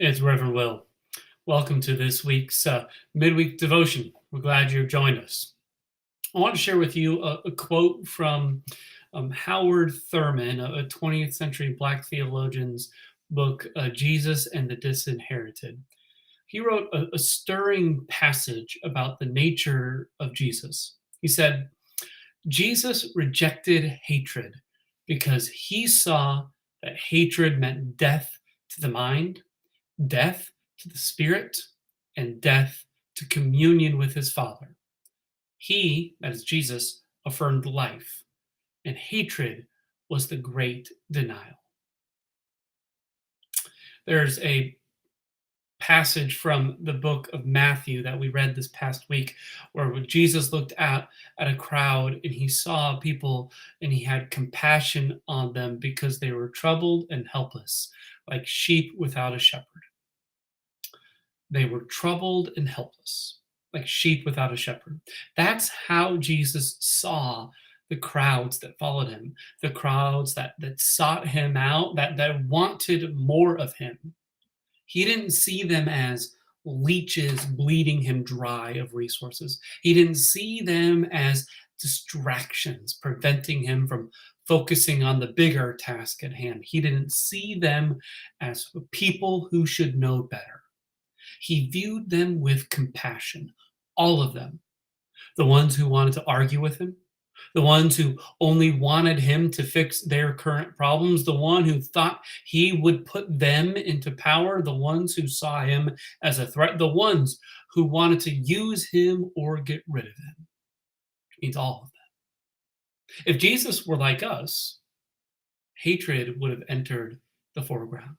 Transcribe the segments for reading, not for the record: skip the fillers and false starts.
It's Reverend Will. Welcome to this week's midweek devotion. We're glad you've joined us. I want to share with you a quote from Howard Thurman, a 20th century Black theologian's book, Jesus and the Disinherited. He wrote a stirring passage about the nature of Jesus. He said, Jesus rejected hatred because he saw that hatred meant death to the mind, death to the spirit, and death to communion with his Father. He, that is Jesus, affirmed life, and hatred was the great denial. There's a passage from the book of Matthew that we read this past week where Jesus looked at a crowd and he saw people and he had compassion on them because they were troubled and helpless, like sheep without a shepherd. They were troubled and helpless, like sheep without a shepherd. That's how Jesus saw the crowds that followed him, the crowds that sought him out, that wanted more of him. He didn't see them as leeches bleeding him dry of resources. He didn't see them as distractions preventing him from focusing on the bigger task at hand. He didn't see them as people who should know better. He viewed them with compassion, all of them. The ones who wanted to argue with him, the ones who only wanted him to fix their current problems, the one who thought he would put them into power, the ones who saw him as a threat, the ones who wanted to use him or get rid of him. Which means all of them. If Jesus were like us, hatred would have entered the foreground.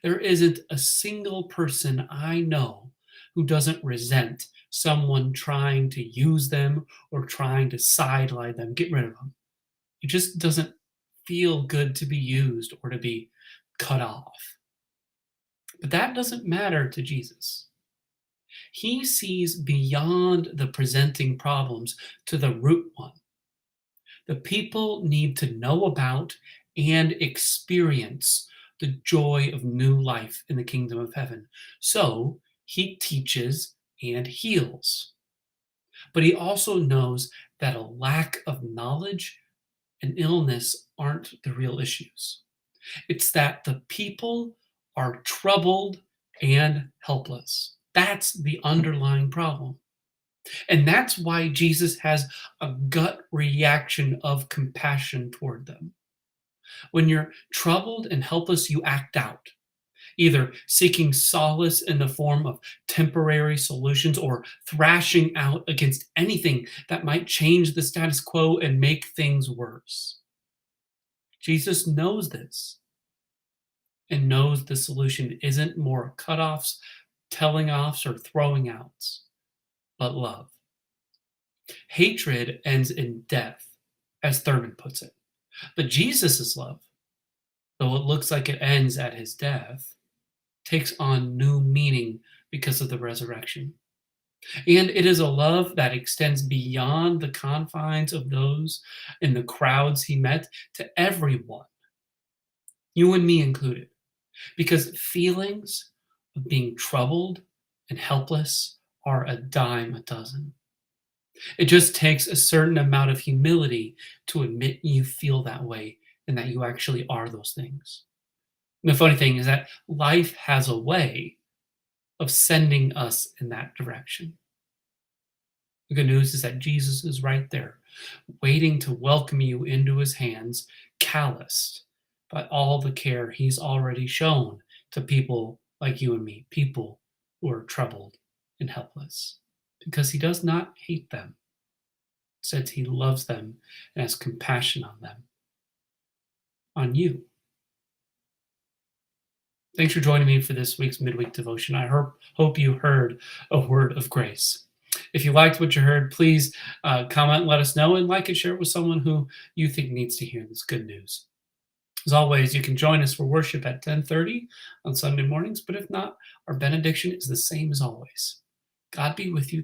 There isn't a single person I know who doesn't resent someone trying to use them or trying to sideline them, get rid of them. It just doesn't feel good to be used or to be cut off. But that doesn't matter to Jesus. He sees beyond the presenting problems to the root one. The people need to know about and experience the joy of new life in the kingdom of heaven. So he teaches and heals. But he also knows that a lack of knowledge and illness aren't the real issues. It's that the people are troubled and helpless. That's the underlying problem. And that's why Jesus has a gut reaction of compassion toward them. When you're troubled and helpless, you act out, either seeking solace in the form of temporary solutions or thrashing out against anything that might change the status quo and make things worse. Jesus knows this and knows the solution isn't more cutoffs, telling offs, or throwing outs, but love. Hatred ends in death, as Thurman puts it. But Jesus' love, though it looks like it ends at his death, takes on new meaning because of the resurrection. And it is a love that extends beyond the confines of those in the crowds he met to everyone, you and me included, because feelings of being troubled and helpless are a dime a dozen. It just takes a certain amount of humility to admit you feel that way and that you actually are those things. And the funny thing is that life has a way of sending us in that direction. The good news is that Jesus is right there, waiting to welcome you into his hands, calloused by all the care he's already shown to people like you and me, people who are troubled and helpless, because he does not hate them. Instead, he loves them and has compassion on them, on you. Thanks for joining me for this week's midweek devotion. I hope you heard a word of grace. If you liked what you heard, please comment, let us know, and like and share it with someone who you think needs to hear this good news. As always, you can join us for worship at 10:30 on Sunday mornings, but if not, our benediction is the same as always. God be with you.